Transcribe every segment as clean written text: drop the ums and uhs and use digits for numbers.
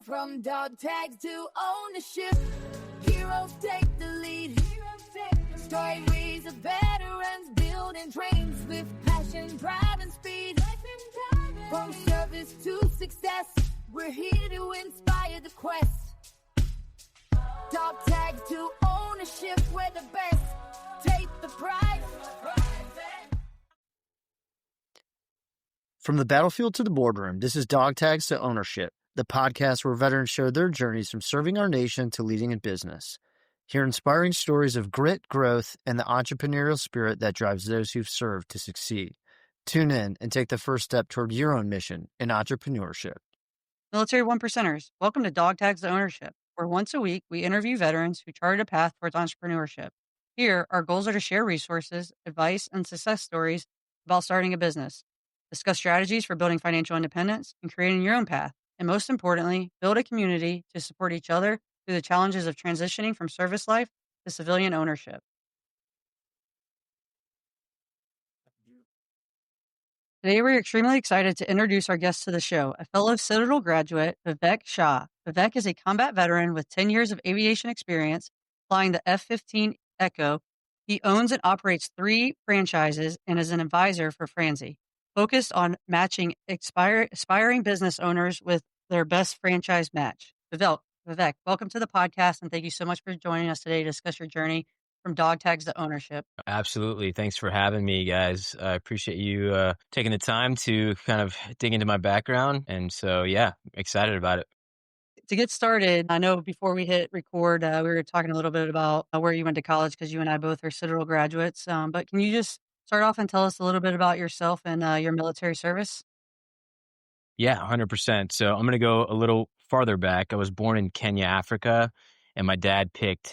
From dog tags to ownership, heroes take the lead. Stories of veterans building dreams with passion, pride, and speed. From service to success, we're here to inspire the quest. Dog tags to ownership, we're the best. Take the prize. From the battlefield to the boardroom, this is Dog Tags to Ownership, the podcast where veterans share their journeys from serving our nation to leading in business. Hear inspiring stories of grit, growth, and the entrepreneurial spirit that drives those who've served to succeed. Tune in and take the first step toward your own mission in entrepreneurship. Military One Percenters, welcome to Dog Tags to Ownership, where once a week we interview veterans who charted a path towards entrepreneurship. Here, our goals are to share resources, advice, and success stories about starting a business, discuss strategies for building financial independence and creating your own path, and most importantly, build a community to support each other through the challenges of transitioning from service life to civilian ownership. Today, we're extremely excited to introduce our guest to the show, a fellow Citadel graduate, Vivek Shah. Vivek is a combat veteran with 10 years of aviation experience flying the F-15 Echo. He owns and operates 3 franchises and is an advisor for Franzy, focused on matching aspiring business owners with their best franchise match. Vivek, welcome to the podcast, and thank you so much for joining us today to discuss your journey from dog tags to ownership. Absolutely. Thanks for having me, guys. I appreciate you taking the time to kind of dig into my background. And so, yeah, excited about it. To get started, I know before we hit record, we were talking a little bit about where you went to college because you and I both are Citadel graduates. But can you just start off and tell us a little bit about yourself and your military service? Yeah, 100%. So I'm going to go a little farther back. I was born in Kenya, Africa, and my dad picked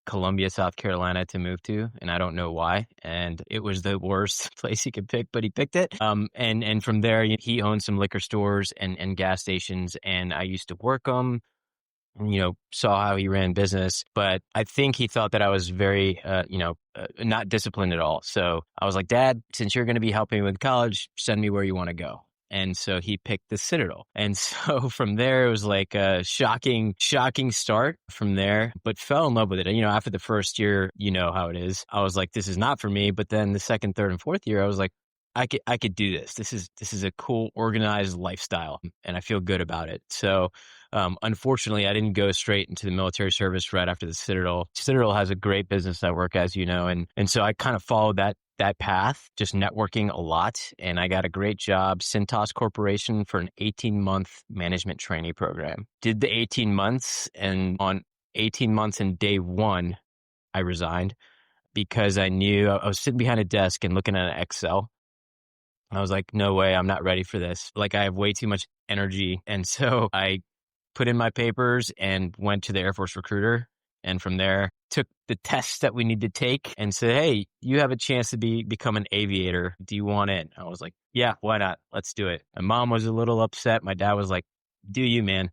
Columbia, South Carolina to move to, and I don't know why. And it was the worst place he could pick, but he picked it. And from there, he owned some liquor stores and gas stations, and I used to work them. Saw how he ran business, but I think he thought that I was very, not disciplined at all. So I was like, Dad, since you're going to be helping with college, send me where you want to go. And so he picked the Citadel. And so from there, it was like a shocking start from there, but fell in love with it. And, after the first year, you know how it is. I was like, this is not for me. But then the second, third, and fourth year, I was like, I could do this. This is a cool, organized lifestyle, and I feel good about it. So, unfortunately, I didn't go straight into the military service right after the Citadel. Citadel has a great business network, as you know, and so I kind of followed that path, just networking a lot. And I got a great job, Cintas Corporation, for an 18-month management trainee program. Did the 18 months, and on 18 months and day 1, I resigned because I knew I was sitting behind a desk and looking at an Excel. I was like, no way, I'm not ready for this. Like, I have way too much energy. And so I put in my papers and went to the Air Force recruiter. And from there, took the tests that we need to take and said, hey, you have a chance to become an aviator. Do you want it? I was like, yeah, why not? Let's do it. My mom was a little upset. My dad was like, do you, man?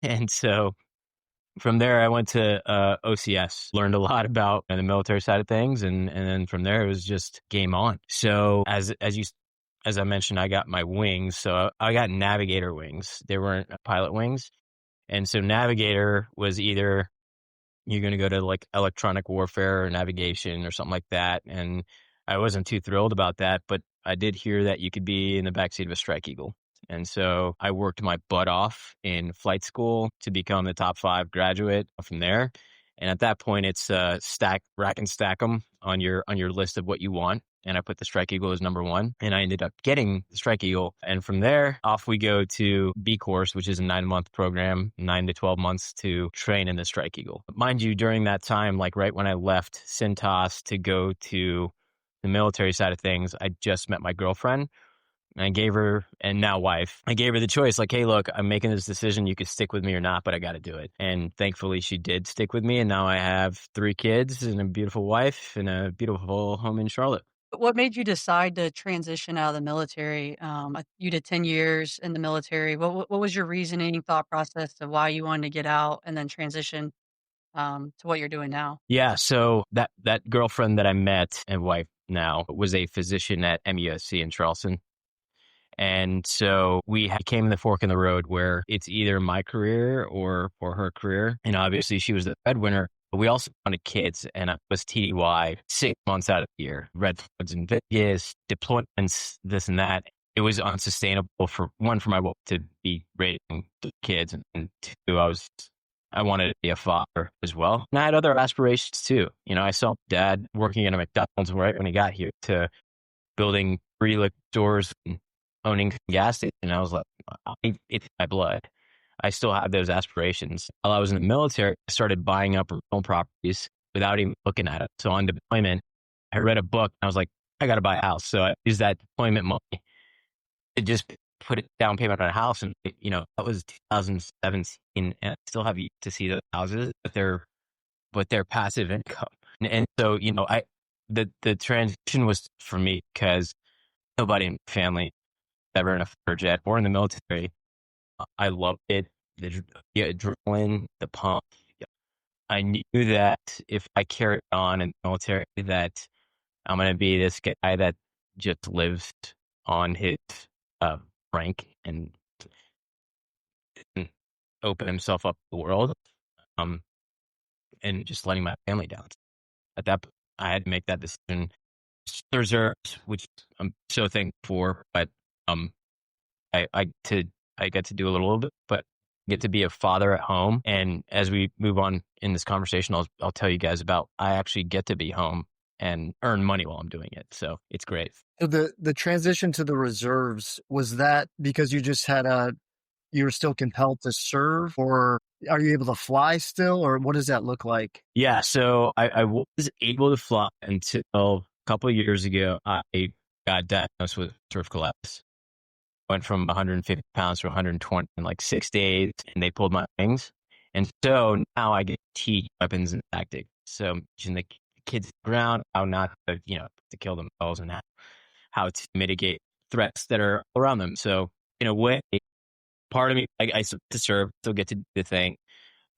And so from there, I went to OCS, learned a lot about the military side of things. And then from there, it was just game on. So as I mentioned, I got my wings. So I got navigator wings. They weren't pilot wings. And so navigator was either you're going to go to like electronic warfare or navigation or something like that. And I wasn't too thrilled about that, but I did hear that you could be in the backseat of a Strike Eagle. And so I worked my butt off in flight school to become the top 5 graduate from there. And at that point, it's rack and stack them on your list of what you want. And I put the Strike Eagle as number 1, and I ended up getting the Strike Eagle. And from there, off we go to B course, which is a 9-month program, 9 to 12 months to train in the Strike Eagle. Mind you, during that time, like right when I left Cintas to go to the military side of things, I just met my girlfriend. And I gave her, and now wife, I gave her the choice, like, hey, look, I'm making this decision. You could stick with me or not, but I got to do it. And thankfully, she did stick with me. And now I have 3 kids and a beautiful wife and a beautiful home in Charlotte. What made you decide to transition out of the military? You did 10 years in the military. What was your reasoning, thought process of why you wanted to get out and then transition to what you're doing now? Yeah. So that girlfriend that I met and wife now was a physician at MUSC in Charleston. And so we came to the fork in the road where it's either my career or her career. And obviously she was the breadwinner, but we also wanted kids. And I was TDY 6 months out of the year, red flags in Vegas, deployments, this and that. It was unsustainable for my wife to be raising the kids. And two, I wanted to be a father as well. And I had other aspirations too. I saw dad working at a McDonald's right when he got here to building 3 liquor stores and owning a gas station. And I was like, it's my blood. I still have those aspirations. While I was in the military, I started buying up rental properties without even looking at it. So on deployment, I read a book and I was like, I got to buy a house. So I used that deployment money to just put a down payment on a house. And, that was 2017. And I still have yet to see those houses, but they're passive income. And so, the transition was for me because nobody in my family ever in a fighter jet or in the military. I loved it. The adrenaline, the pump. I knew that if I carried on in the military, that I'm going to be this guy that just lives on his rank and open himself up to the world, and just letting my family down. At that point, I had to make that decision. Reserves, which I'm so thankful for, but I get to do a little bit, but get to be a father at home. And as we move on in this conversation, I'll tell you guys about I actually get to be home and earn money while I'm doing it. So it's great. So the transition to the reserves, was that because you just you were still compelled to serve, or are you able to fly still, or what does that look like? Yeah. So I was able to fly until a couple of years ago. I got diagnosed with turf collapse. Went from 150 pounds to 120 in like 6 days, and they pulled my wings. And so now I get to teach weapons and tactics. So teaching the kids on the ground how not to, to kill themselves, and how to mitigate threats that are around them. So in a way, part of me, I still get to serve, still get to do the thing,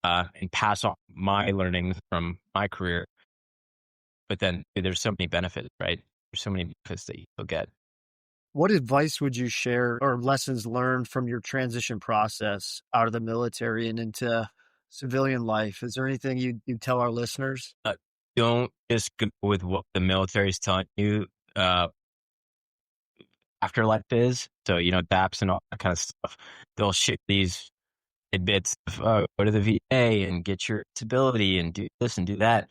and pass on my learnings from my career. But then there's so many benefits, right? There's so many benefits that you will get. What advice would you share or lessons learned from your transition process out of the military and into civilian life? Is there anything you'd tell our listeners? Don't just go with what the military is telling you afterlife is. So, DAPS and all that kind of stuff. They'll ship these tidbits of go to the VA and get your stability and do this and do that.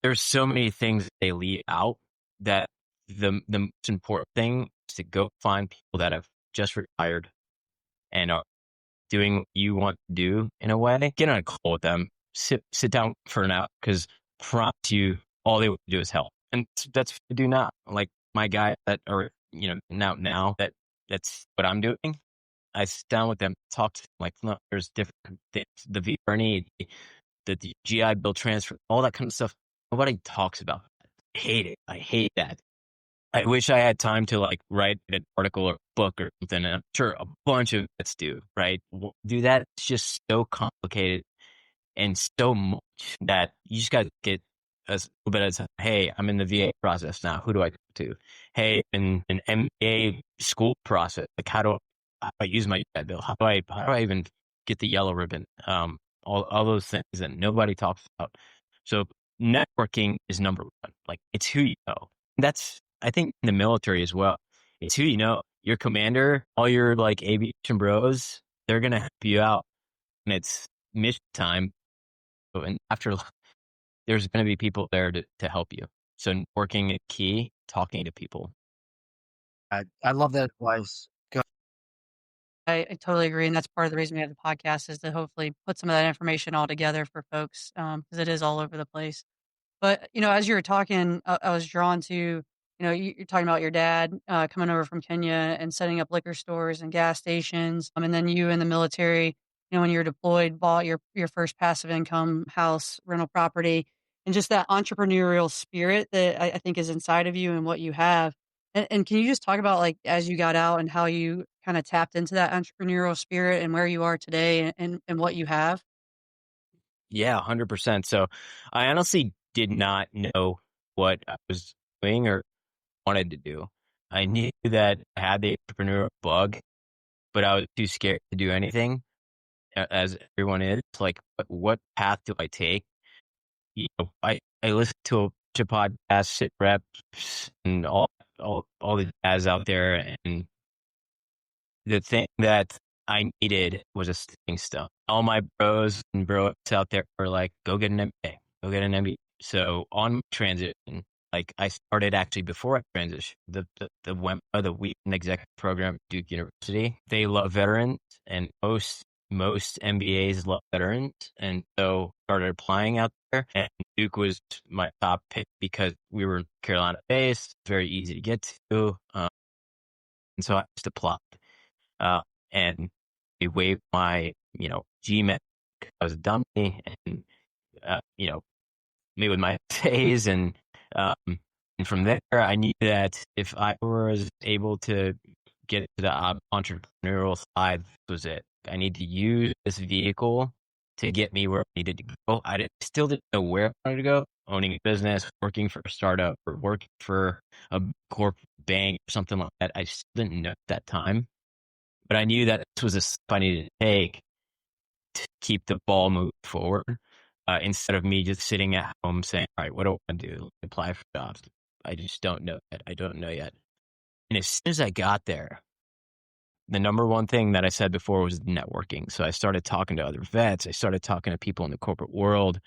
There's so many things that they leave out that the most important thing is to go find people that have just retired and are doing what you want to do in a way. Get on a call with them, sit down for an hour, because promise you all they want to do is help. And that's what I do now. Like my guy that are, now that's what I'm doing. I sit down with them, talk to them, like, no, there's different things, the VRNE, the GI Bill transfer, all that kind of stuff. Nobody talks about that. I hate it. I hate that. I wish I had time to write an article or book or something. And I'm sure a bunch of vets do, right? Do that. It's just so complicated and so much that you just got to get a little bit of, hey, I'm in the VA process now. Who do I go to? Hey, in an MBA school process, like how do I use my GI Bill? How do I even get the yellow ribbon? All those things that nobody talks about. So networking is number one. Like, it's who you know. That's, I think, in the military as well. It's who you know. Your commander, all your aviation bros, they're gonna help you out when it's mission time. And after, there's gonna be people there to help you. So networking is key. Talking to people. I love that advice. I totally agree. And that's part of the reason we have the podcast, is to hopefully put some of that information all together for folks, because it is all over the place. But, as you were talking, I was drawn to, you're talking about your dad coming over from Kenya and setting up liquor stores and gas stations. And then you in the military, when you were deployed, bought your first passive income house, rental property, and just that entrepreneurial spirit that I think is inside of you and what you have. And can you just talk about, as you got out and how you kind of tapped into that entrepreneurial spirit and where you are today and what you have? Yeah, 100%. So I honestly did not know what I was doing or wanted to do. I knew that I had the entrepreneurial bug, but I was too scared to do anything, as everyone is. Like, what path do I take? I listened to a bunch of podcasts, sit reps, and all the jazz out there, and the thing that I needed was a stepping stone. All my bros and bros out there were like, go get an MBA, go get an MBA. So on my transition, like I started actually before I transitioned, the weekend executive program at Duke University. They love veterans, and most MBAs love veterans, and so started applying out there. And Duke was my top pick because we were Carolina based, very easy to get to, and so I just applied. And they waived my, GMAT. I was a dummy, and me with my essays, and from there, I knew that if I was able to get to the entrepreneurial side, this was it. I need to use this vehicle to get me where I needed to go. Still didn't know where I wanted to go. Owning a business, working for a startup, or working for a corporate bank, or something like that. I still didn't know at that time. But I knew that this was a step I needed to take to keep the ball moving forward, instead of me just sitting at home saying, all right, what do I want to do? Apply for jobs. I just don't know yet. I don't know yet. And as soon as I got there, the number one thing that I said before was networking. So I started talking to other vets. I started talking to people in the corporate world.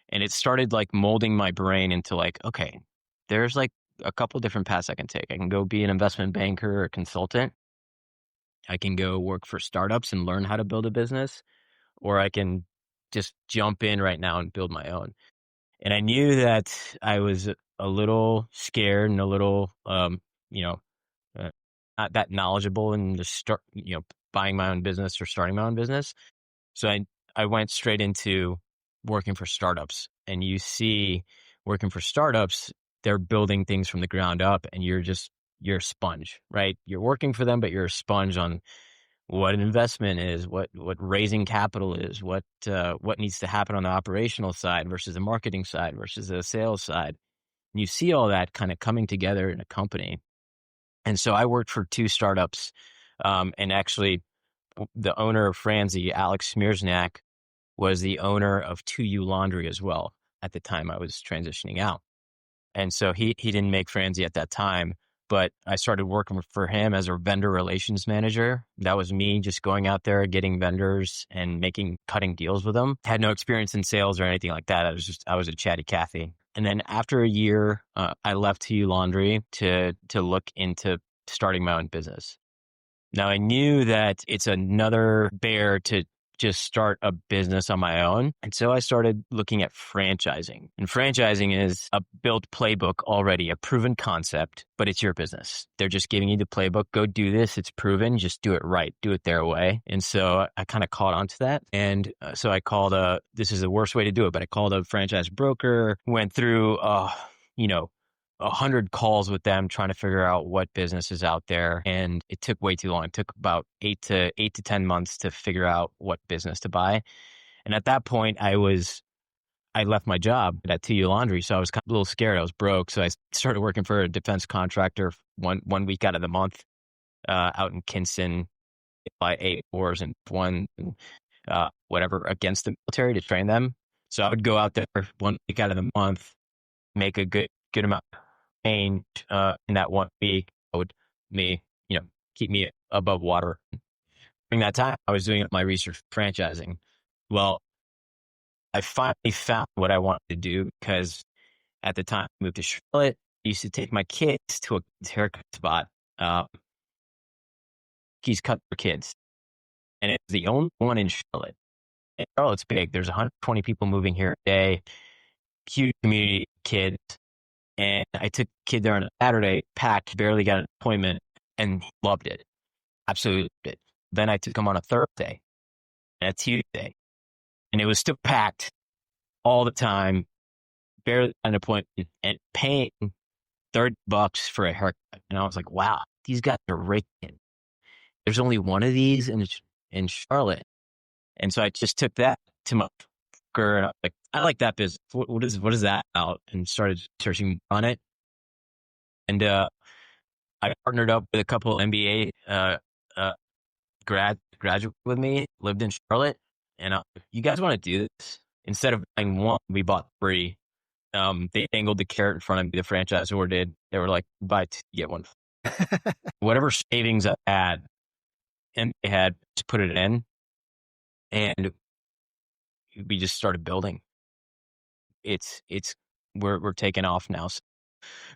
And it started like molding my brain into like, okay, there's like a couple different paths I can take. I can go be an investment banker or consultant. I can go work for startups and learn how to build a business, or I can just jump in right now and build my own. And I knew that I was a little scared and a little, not that knowledgeable in the start, buying my own business or starting my own business. So I went straight into working for startups. And you see, working for startups, they're building things from the ground up, and you're a sponge, right? You're working for them, but you're a sponge on what an investment is, what raising capital is, what needs to happen on the operational side versus the marketing side versus the sales side. And you see all that kind of coming together in a company. And so I worked for 2 startups, and actually the owner of Franzy, Alex Smearsnack, was the owner of 2U Laundry as well at the time I was transitioning out. And so he didn't make Franzy at that time, but I started working for him as a vendor relations manager. That was me just going out there, getting vendors and cutting deals with them. Had no experience in sales or anything like that. I was a chatty Cathy. And then after a year, I left 2U Laundry to look into starting my own business. Now I knew that it's another bear to just start a business on my own. And so I started looking at franchising. And franchising is a built playbook already, a proven concept, but it's your business. They're just giving you the playbook. Go do this. It's proven. Just do it right. Do it their way. And so I kind of caught on to that. And so I called this is the worst way to do it, but I called a franchise broker, went through, 100 calls with them trying to figure out what business is out there. And it took way too long. It took about 8 to 10 months to figure out what business to buy. And at that point, I left my job at 2U Laundry. So I was kind of a little scared. I was broke. So I started working for a defense contractor one week out of the month, out in Kinston, by 8 hours and whatever against the military to train them. So I would go out there 1 week out of the month, make a good amount change in that 1 week. Would keep me above water. During that time, I was doing my research for franchising. Well, I finally found what I wanted to do because at the time I moved to Charlotte. I used to take my kids to a haircut spot. He's cut for kids, and it's the only one in Charlotte. And Charlotte's big. There's 120 people moving here a day. Huge community of kids. And I took the kid there on a Saturday, packed, barely got an appointment, and he loved it. Absolutely loved it. Then I took him on a Thursday and a Tuesday, and it was still packed all the time, barely got an appointment, and paying $30 for a haircut. And I was like, wow, these guys are raking. There's only one of these in Charlotte. And so I just took that to my broker, and I was like, I like that business. What is that about? And started searching on it. And I partnered up with a couple MBA graduate with me, lived in Charlotte, and you guys want to do this? Instead of buying one, we bought three. They angled the carrot in front of me. The franchisor did. They were like, buy two, get one. Whatever savings I had, and they had to put it in, and we just started building. We're taking off now. So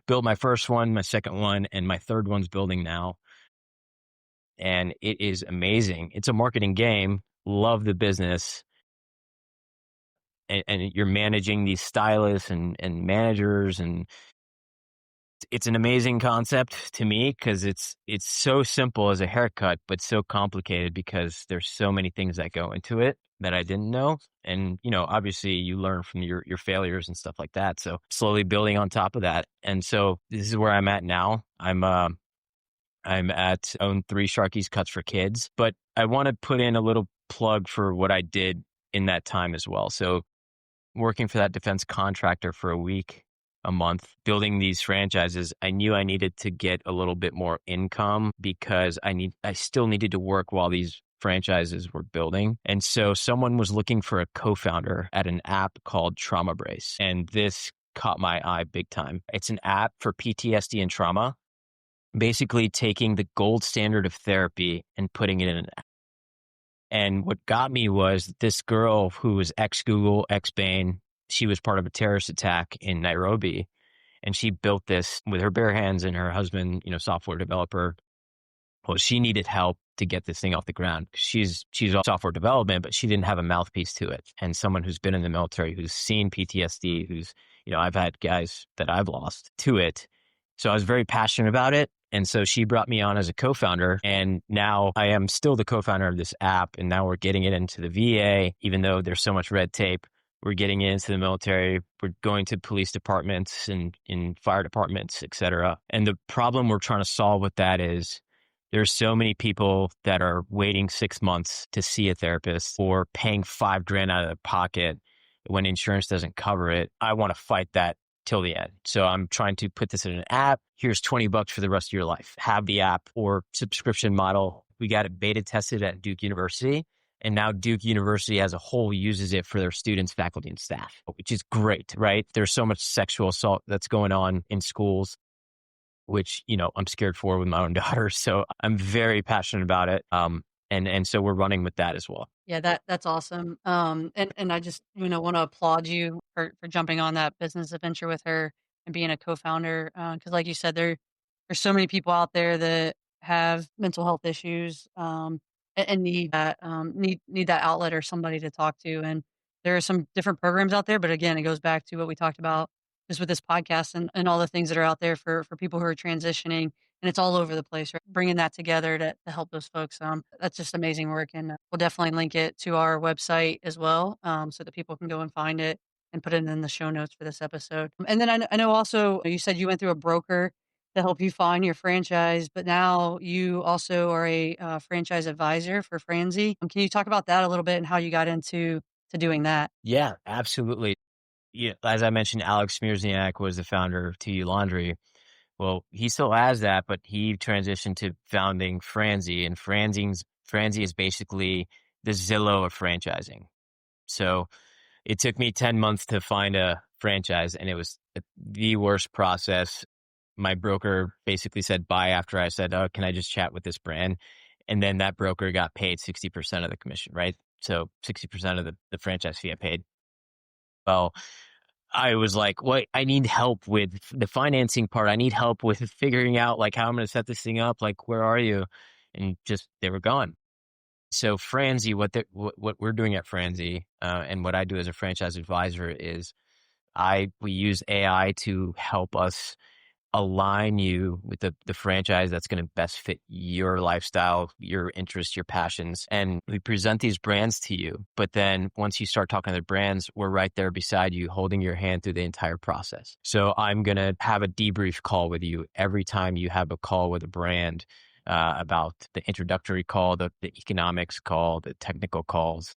built my first one, my second one, and my third one's building now. And it is amazing. It's a marketing game. Love the business. And you're managing these stylists and managers, and it's an amazing concept to me because it's so simple as a haircut, but so complicated because there's so many things that go into it that I didn't know. And, obviously you learn from your failures and stuff like that. So slowly building on top of that. And so this is where I'm at now. I'm own 3 Sharkey's cuts for kids, but I want to put in a little plug for what I did in that time as well. So working for that defense contractor for a month, building these franchises, I knew I needed to get a little bit more income because I still needed to work while these franchises were building. And so someone was looking for a co-founder at an app called Trauma Brace. And this caught my eye big time. It's an app for PTSD and trauma, basically taking the gold standard of therapy and putting it in an app. And what got me was this girl who was ex-Google, ex-Bain. She was part of a terrorist attack in Nairobi, and she built this with her bare hands, and her husband, software developer. Well, she needed help to get this thing off the ground. She's all software development, but she didn't have a mouthpiece to it. And someone who's been in the military, who's seen PTSD, who's, I've had guys that I've lost to it. So I was very passionate about it. And so she brought me on as a co-founder, and now I am still the co-founder of this app. And now we're getting it into the VA, even though there's so much red tape. We're getting it into the military. We're going to police departments and in fire departments, et cetera. And the problem we're trying to solve with that is there's so many people that are waiting 6 months to see a therapist or paying $5,000 out of their pocket when insurance doesn't cover it. I want to fight that till the end. So I'm trying to put this in an app. Here's $20 for the rest of your life. Have the app or subscription model. We got it beta tested at Duke University. And now Duke University as a whole uses it for their students, faculty, and staff, which is great, right? There's so much sexual assault that's going on in schools, which, I'm scared for with my own daughter. So I'm very passionate about it. And so we're running with that as well. Yeah, that's awesome. And I just, want to applaud you for jumping on that business adventure with her and being a co-founder. Because like you said, there's so many people out there that have mental health issues, and need that outlet or somebody to talk to. And there are some different programs out there, but again, it goes back to what we talked about just with this podcast and all the things that are out there for people who are transitioning, and it's all over the place, right? Bringing that together to help those folks. That's just amazing work. And we'll definitely link it to our website as well, so that people can go and find it and put it in the show notes for this episode. And then I know also you said you went through a broker to help you find your franchise, but now you also are a franchise advisor for Franzy. Can you talk about that a little bit and how you got into doing that? Yeah, absolutely. Yeah, as I mentioned, Alex Smearsniak was the founder of 2U Laundry. Well, he still has that, but he transitioned to founding Franzy, and Franzy is basically the Zillow of franchising. So it took me 10 months to find a franchise, and it was the worst process. My broker basically said bye after I said, "Oh, can I just chat with this brand?" And then that broker got paid 60% of the commission, right? So 60% of the franchise fee I paid. Well, I was like, "Wait, I need help with the financing part. I need help with figuring out like how I'm going to set this thing up. Like, where are you?" And just they were gone. So Franzy, what we're doing at Franzy, and what I do as a franchise advisor is we use AI to help us align you with the franchise that's going to best fit your lifestyle, your interests, your passions. And we present these brands to you. But then once you start talking to the brands, we're right there beside you, holding your hand through the entire process. So I'm going to have a debrief call with you every time you have a call with a brand, about the introductory call, the economics call, the technical calls.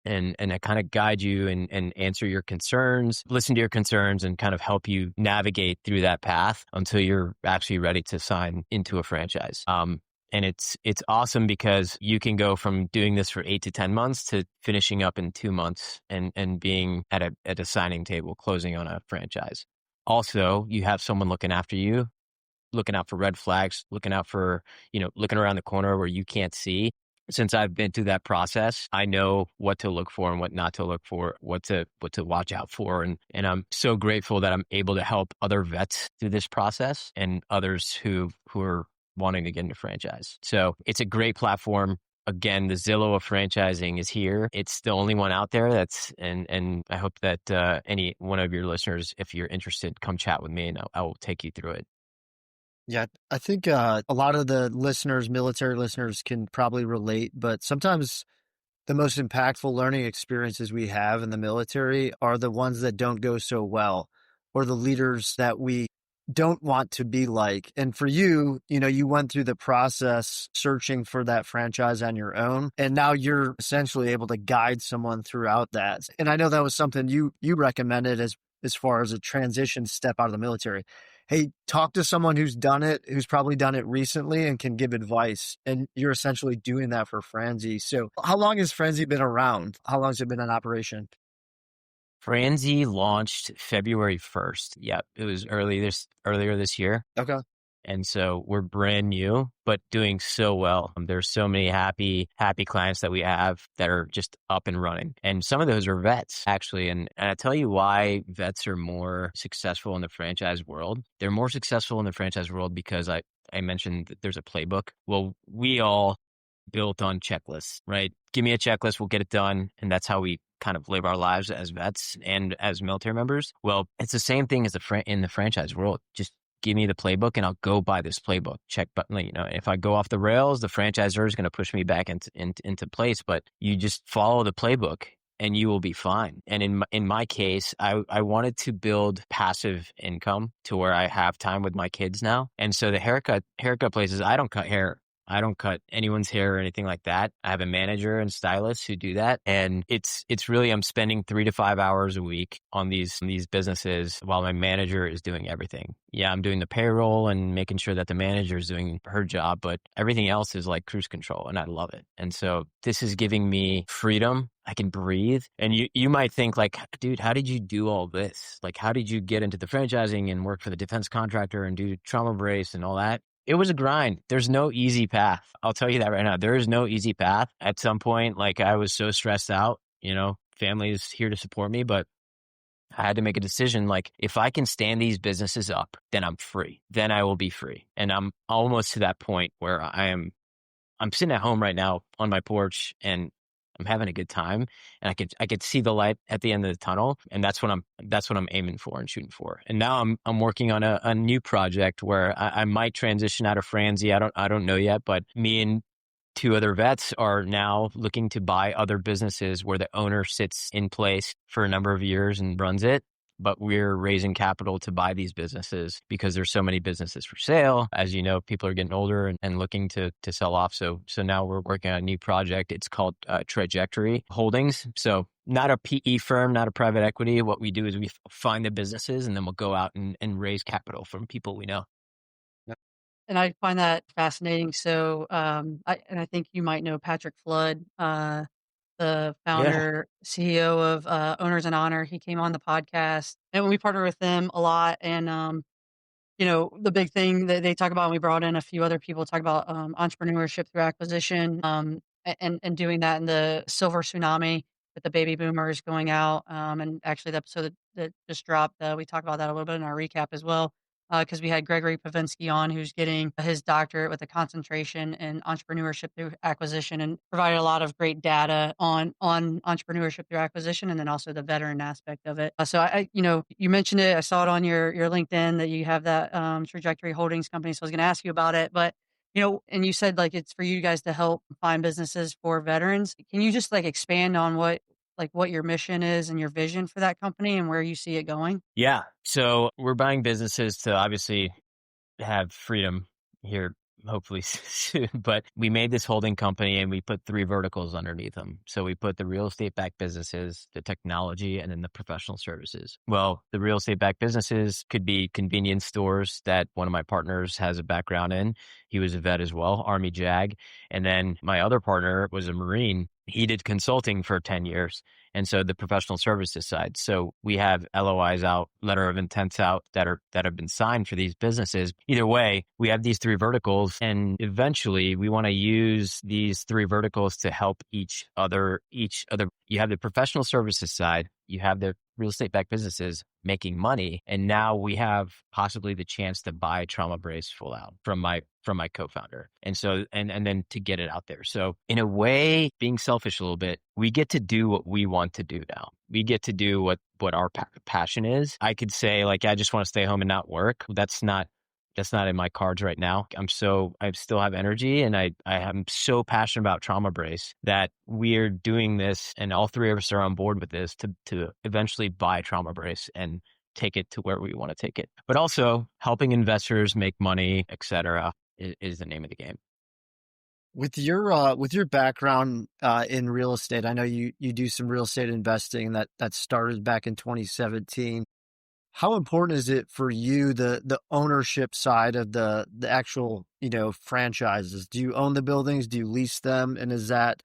and I kind of guide you and answer your concerns, listen to your concerns, and kind of help you navigate through that path until you're actually ready to sign into a franchise. And it's awesome because you can go from doing this for 8 to 10 months to finishing up in 2 months and being at a signing table, closing on a franchise. Also, you have someone looking after you, looking out for red flags, looking out for, looking around the corner where you can't see. Since I've been through that process, I know what to look for and what not to look for, what to watch out for. And I'm so grateful that I'm able to help other vets through this process and others who are wanting to get into franchise. So it's a great platform. Again, the Zillow of franchising is here. It's the only one out there and I hope that any one of your listeners, if you're interested, come chat with me and I will take you through it. Yeah, I think a lot of the listeners, military listeners, can probably relate, but sometimes the most impactful learning experiences we have in the military are the ones that don't go so well, or the leaders that we don't want to be like. And for you, you went through the process searching for that franchise on your own, and now you're essentially able to guide someone throughout that. And I know that was something you recommended as far as a transition step out of the military. Hey, talk to someone who's done it, who's probably done it recently and can give advice. And you're essentially doing that for Franzy. So how long has Franzy been around? How long has it been in operation? Franzy launched February 1st. Yeah, it was earlier this year. Okay. And so we're brand new, but doing so well. There's so many happy clients that we have that are just up and running. And some of those are vets, actually. And I tell you why vets are more successful in the franchise world. They're more successful in the franchise world because I mentioned that there's a playbook. Well, we all built on checklists, right? Give me a checklist, we'll get it done. And that's how we kind of live our lives as vets and as military members. Well, it's the same thing as in the franchise world. Just give me the playbook and I'll go by this playbook. Check button. If I go off the rails, the franchisor is going to push me back into place, but you just follow the playbook and you will be fine. And in my case, I wanted to build passive income to where I have time with my kids now. And so the haircut places, I don't cut hair. I don't cut anyone's hair or anything like that. I have a manager and stylist who do that. And it's really, I'm spending 3 to 5 hours a week on these businesses while my manager is doing everything. Yeah, I'm doing the payroll and making sure that the manager is doing her job, but everything else is like cruise control and I love it. And so this is giving me freedom. I can breathe. And you might think like, dude, how did you do all this? Like, how did you get into the franchising and work for the defense contractor and do trauma brace and all that? It was a grind. There's no easy path. I'll tell you that right now. There is no easy path. At some point, like I was so stressed out, family is here to support me, but I had to make a decision. Like if I can stand these businesses up, then I'm free. Then I will be free. And I'm almost to that point where I'm sitting at home right now on my porch and I'm having a good time and I could see the light at the end of the tunnel. And that's what I'm aiming for and shooting for. And now I'm working on a new project where I might transition out of Franzy. I don't know yet, but me and 2 other vets are now looking to buy other businesses where the owner sits in place for a number of years and runs it. But we're raising capital to buy these businesses because there's so many businesses for sale. As you know, people are getting older and looking to sell off. So now we're working on a new project. It's called Trajectory Holdings. So not a PE firm, not a private equity. What we do is we find the businesses and then we'll go out and raise capital from people we know. And I find that fascinating. So, I think you might know Patrick Flood, the founder, CEO of Owners in Honor. He came on the podcast and we partner with them a lot. And, the big thing that they talk about, and we brought in a few other people, talk about entrepreneurship through acquisition and doing that in the silver tsunami with the baby boomers going out. And actually the episode that just dropped, we talk about that a little bit in our recap as well. Because we had Gregory Pavinsky on, who's getting his doctorate with a concentration in entrepreneurship through acquisition, and provided a lot of great data on entrepreneurship through acquisition, and then also the veteran aspect of it. So I you mentioned it. I saw it on your LinkedIn that you have that Trajectory Holdings company. So I was going to ask you about it, but and you said like it's for you guys to help find businesses for veterans. Can you just like expand on what your mission is and your vision for that company and where you see it going? Yeah. So we're buying businesses to obviously have freedom here hopefully soon. But we made this holding company and we put 3 verticals underneath them. So we put the real estate backed businesses, the technology, and then the professional services. Well, the real estate backed businesses could be convenience stores that one of my partners has a background in. He was a vet as well, Army JAG. And then my other partner was a Marine. He did consulting for 10 years. And so the professional services side. So we have LOIs out, letter of intents out that have been signed for these businesses. Either way, we have these 3 verticals, and eventually we want to use these 3 verticals to help each other. You have the professional services side, you have the real estate backed businesses making money, and now we have possibly the chance to buy Trauma Brace full out from my co-founder. And so, and then to get it out there. So in a way, being selfish a little bit, we get to do what we want to do now. We get to do what our passion is. I could say like, I just want to stay home and not work. That's not in my cards right now. I still have energy, and I am so passionate about Trauma Brace that we're doing this, and all 3 of us are on board with this to eventually buy Trauma Brace and take it to where we want to take it. But also helping investors make money, et cetera, is the name of the game. With your background in real estate, I know you do some real estate investing that started back in 2017. How important is it for you, the ownership side of the actual, franchises? Do you own the buildings? Do you lease them? And is that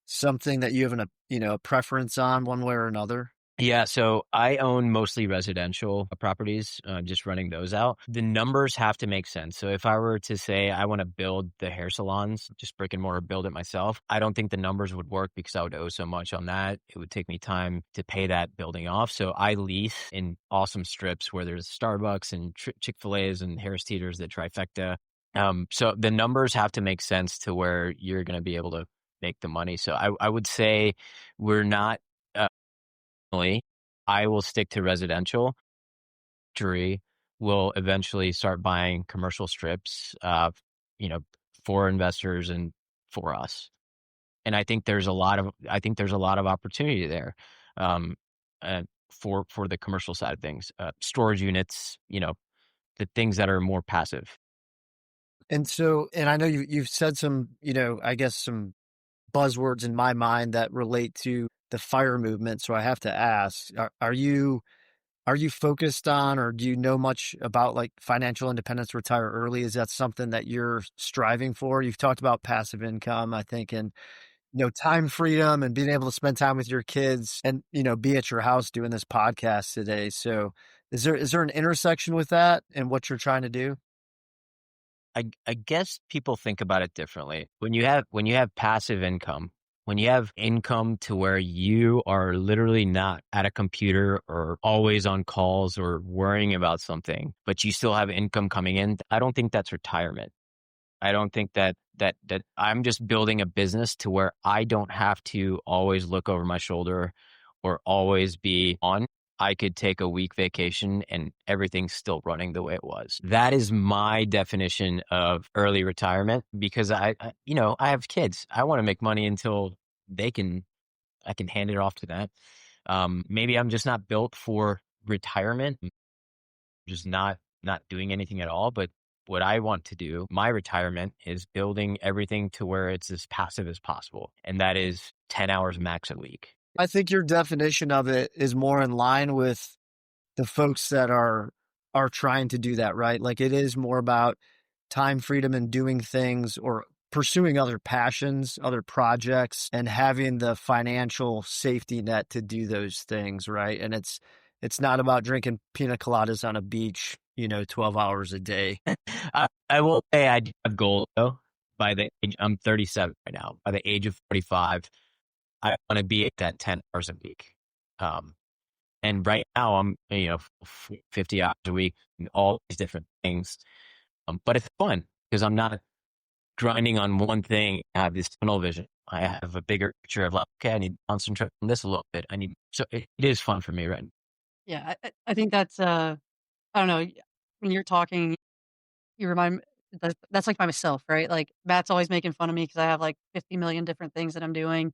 something that you have a preference on one way or another? Yeah, so I own mostly residential properties, just running those out. The numbers have to make sense. So if I were to say I want to build the hair salons, just brick and mortar, build it myself, I don't think the numbers would work because I would owe so much on that. It would take me time to pay that building off. So I lease in awesome strips where there's Starbucks and Chick-fil-A's and Harris Teeters, the trifecta. So the numbers have to make sense to where you're going to be able to make the money. So I would say we're not... I will stick to residential. Jury will eventually start buying commercial strips, for investors and for us. And I think there's a lot of opportunity there, for the commercial side of things, storage units, the things that are more passive. And so, and I know you've said some, I guess some buzzwords in my mind that relate to the FIRE movement. So I have to ask, are you focused on, or do you know much about like financial independence, retire early? Is that something that you're striving for? You've talked about passive income, I think, and, time freedom and being able to spend time with your kids and, be at your house doing this podcast today. So is there an intersection with that and what you're trying to do? I guess people think about it differently. When you have passive income, when you have income to where you are literally not at a computer or always on calls or worrying about something, but you still have income coming in, I don't think that's retirement. I don't think that I'm just building a business to where I don't have to always look over my shoulder or always be on. I could take a week vacation and everything's still running the way it was. That is my definition of early retirement, because I have kids. I want to make money until I can hand it off to that. Maybe I'm just not built for retirement, just not doing anything at all. But what I want to do, my retirement, is building everything to where it's as passive as possible. And that is 10 hours max a week. I think your definition of it is more in line with the folks that are trying to do that, right? Like it is more about time freedom and doing things or pursuing other passions, other projects, and having the financial safety net to do those things, right? And it's not about drinking pina coladas on a beach, 12 hours a day. I will say I do have goals though. By the age, I'm 37 right now. By the age of 45, I want to be at that 10 hours a week. And right now I'm, 50 hours a week, and all these different things. But it's fun because I'm not grinding on one thing. I have this tunnel vision. I have a bigger picture of like, okay, I need to concentrate on this a little bit. So it is fun for me, right? Yeah, I think that's, I don't know, when you're talking, you remind me, that's like myself, right? Like Matt's always making fun of me because I have like 50 million different things that I'm doing.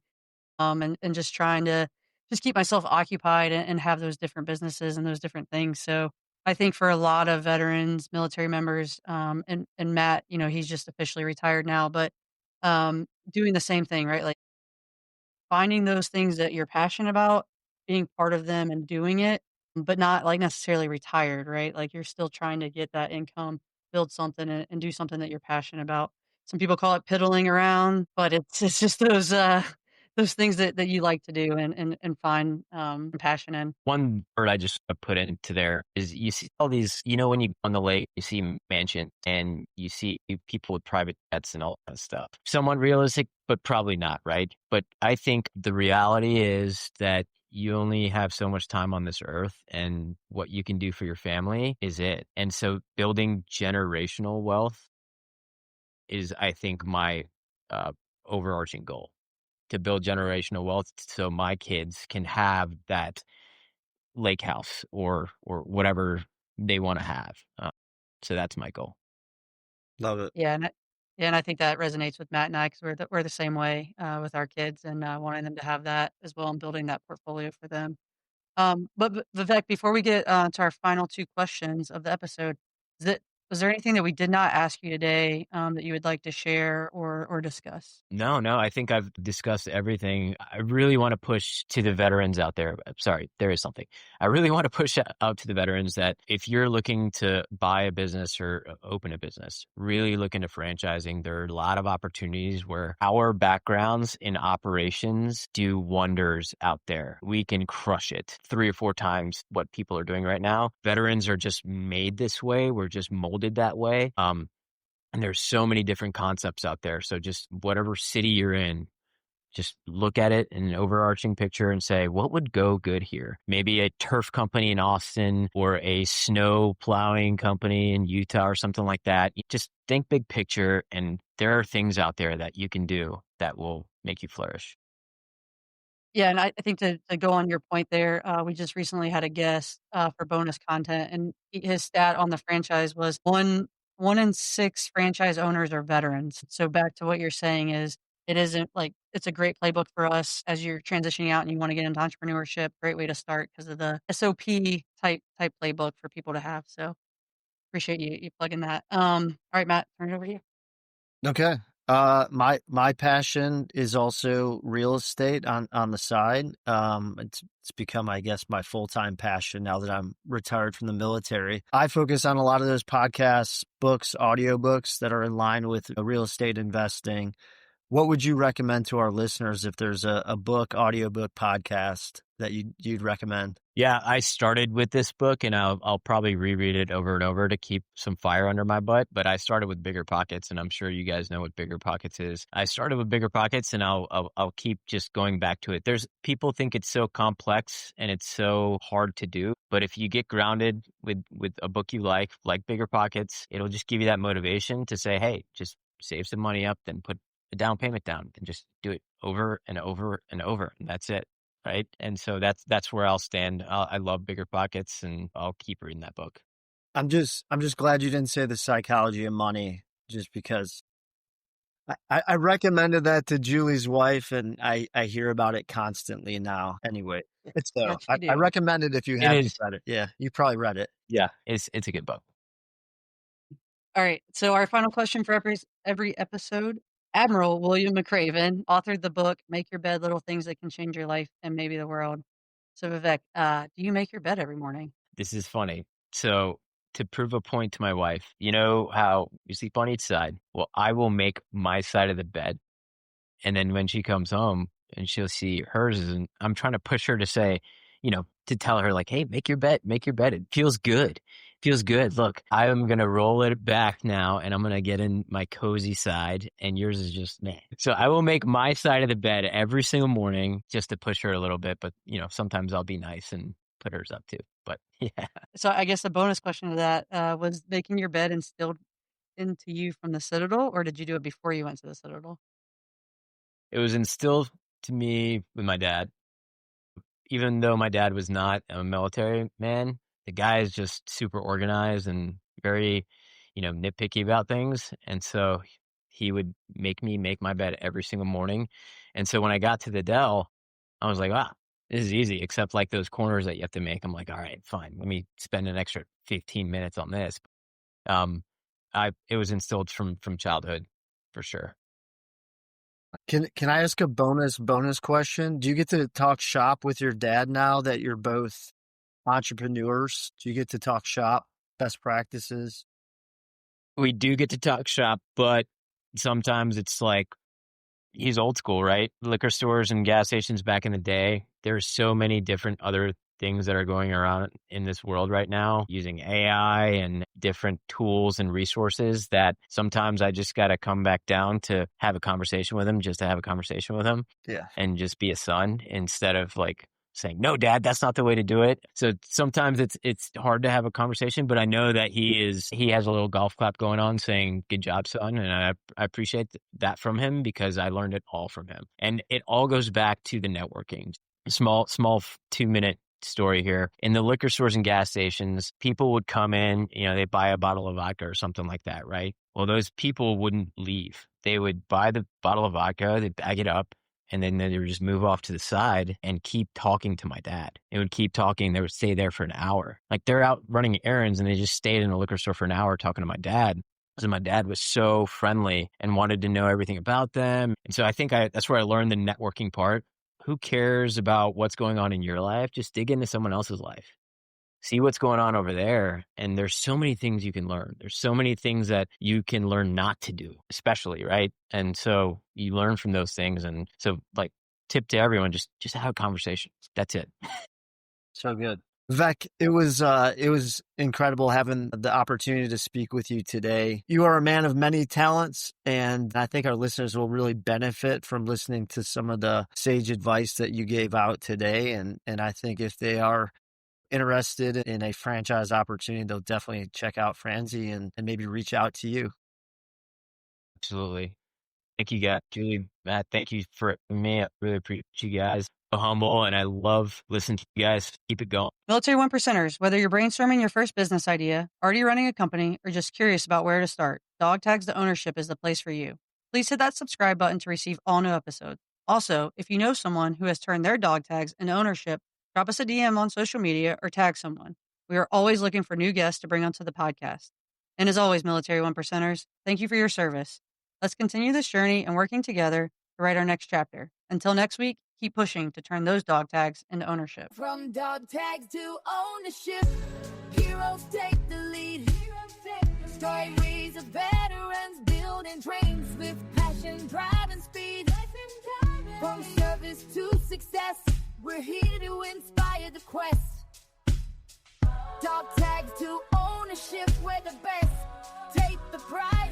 And just trying to just keep myself occupied and have those different businesses and those different things. So I think for a lot of veterans, military members, and Matt, he's just officially retired now, but, doing the same thing, right? Like, finding those things that you're passionate about, being part of them and doing it, but not, like, necessarily retired, right? Like, you're still trying to get that income, build something, and do something that you're passionate about. Some people call it piddling around, but it's just those things that you like to do and find, passion in. One word I just put into there is you see all these, when you go on the lake, you see mansion and you see people with private jets and all that stuff. Somewhat realistic, but probably not, right? But I think the reality is that you only have so much time on this earth, and what you can do for your family is it. And so building generational wealth is, I think, my overarching goal, to build generational wealth so my kids can have that lake house or whatever they want to have. So that's my goal. Love it. Yeah, and I think that resonates with Matt and I, 'cause we're the same way, with our kids and, wanting them to have that as well and building that portfolio for them. But Vivek, before we get, to our final 2 questions of the episode, is it was there anything that we did not ask you today, that you would like to share or discuss? No, I think I've discussed everything. I really want to push to the veterans out there. Sorry, there is something. I really want to push out to the veterans that if you're looking to buy a business or open a business, really look into franchising. There are a lot of opportunities where our backgrounds in operations do wonders out there. We can crush it 3 or 4 times what people are doing right now. Veterans are just made this way. We're just molded that way. And there's so many different concepts out there. So just whatever city you're in, just look at it in an overarching picture and say, what would go good here? Maybe a turf company in Austin or a snow plowing company in Utah or something like that. You just think big picture, and there are things out there that you can do that will make you flourish. Yeah, and I think to go on your point there, we just recently had a guest, for bonus content, and his stat on the franchise was 1 in 6 franchise owners are veterans. So back to what you're saying is, it isn't like it's a great playbook for us as you're transitioning out and you wanna get into entrepreneurship, great way to start because of the SOP type playbook for people to have, so appreciate you plugging that. Alright, Matt, turn it over to you. Okay. My passion is also real estate on the side. It's become, I guess, my full-time passion now that I'm retired from the military. I focus on a lot of those podcasts, books, audiobooks that are in line with real estate investing. What would you recommend to our listeners if there's a book, audiobook, podcast that you'd recommend? Yeah, I started with this book, and I'll probably reread it over and over to keep some fire under my butt. But I started with Bigger Pockets, and I'm sure you guys know what Bigger Pockets is. I started with Bigger Pockets, and I'll keep just going back to it. There's people think it's so complex and it's so hard to do, but if you get grounded with a book you like Bigger Pockets, it'll just give you that motivation to say, hey, just save some money up, then put a down payment down, and just do it over and over and over, and that's it. Right. And so that's where I'll stand. I love Bigger Pockets, and I'll keep reading that book. I'm just glad you didn't say The Psychology of Money, just because I recommended that to Julie's wife, and I hear about it constantly now. Anyway, Yes, you do. I recommend it if you It haven't is. read it. Yeah, you probably read it. Yeah. It's a good book. Alright, so our final question for every episode. Admiral William McRaven authored the book, Make Your Bed, Little Things That Can Change Your Life and Maybe the World. So Vivek, do you make your bed every morning? This is funny. So to prove a point to my wife, you know how you sleep on each side? Well, I will make my side of the bed. And then when she comes home and she'll see hers, and I'm trying to push her to say, to tell her like, hey, make your bed. It feels good. Look, I'm going to roll it back now, and I'm going to get in my cozy side, and yours is just meh. So I will make my side of the bed every single morning just to push her a little bit. But, sometimes I'll be nice and put hers up too. But yeah, So I guess a bonus question to that, was making your bed instilled into you from the Citadel, or did you do it before you went to the Citadel? it was instilled to me with my dad. Even though my dad was not a military man, the guy is just super organized and very, nitpicky about things. And so he would make me make my bed every single morning. And so when I got to the Dell, I was like, wow, this is easy, except like those corners that you have to make. I'm like, all right, fine. Let me spend an extra 15 minutes on this. It was instilled from childhood for sure. Can I ask a bonus question? Do you get to talk shop with your dad now that you're both entrepreneurs? Do you get to talk shop, best practices? We do get to talk shop, but sometimes it's like, he's old school, right? Liquor stores and gas stations back in the day. There's so many different other things that are going around in this world right now using AI and different tools and resources that sometimes I just got to come back down to have a conversation with him, just to have a conversation with him. Yeah. And just be a son instead of like saying, no, dad, that's not the way to do it. So sometimes it's hard to have a conversation, but I know that he has a little golf clap going on saying, good job, son. And I appreciate that from him because I learned it all from him. And it all goes back to the networking. Small 2-minute story here. In the liquor stores and gas stations, people would come in, they buy a bottle of vodka or something like that, right? Well, those people wouldn't leave. They would buy the bottle of vodka, they'd bag it up, and then they would just move off to the side and keep talking to my dad. They would keep talking. They would stay there for an hour. Like they're out running errands and they just stayed in a liquor store for an hour talking to my dad. So my dad was so friendly and wanted to know everything about them. And so I think that's where I learned the networking part. Who cares about what's going on in your life? Just dig into someone else's life. See what's going on over there. And there's so many things you can learn. There's so many things that you can learn not to do, especially, right? And so you learn from those things. And so like tip to everyone, just have a conversation. That's it. So good. Vivek, it was incredible having the opportunity to speak with you today. You are a man of many talents, and I think our listeners will really benefit from listening to some of the sage advice that you gave out today. And I think if they are interested in a franchise opportunity, they'll definitely check out Franzy and maybe reach out to you. Absolutely. Thank you, guys. Julie, Matt, thank you for me. I really appreciate you guys. So humble, and I love listening to you guys. Keep it going. Military One Percenters, whether you're brainstorming your first business idea, already running a company, or just curious about where to start, DogTags to Ownership is the place for you. Please hit that subscribe button to receive all new episodes. Also, if you know someone who has turned their dog tags into ownership, drop us a DM on social media or tag someone. We are always looking for new guests to bring onto the podcast. And as always, Military One Percenters, thank you for your service. Let's continue this journey and working together to write our next chapter. Until next week, keep pushing to turn those dog tags into ownership. From dog tags to ownership, heroes take the lead. Stories of veterans building dreams with passion, drive, and speed. From service to success, we're here to inspire the quest. Dog tags to ownership, we're the best. Take the prize.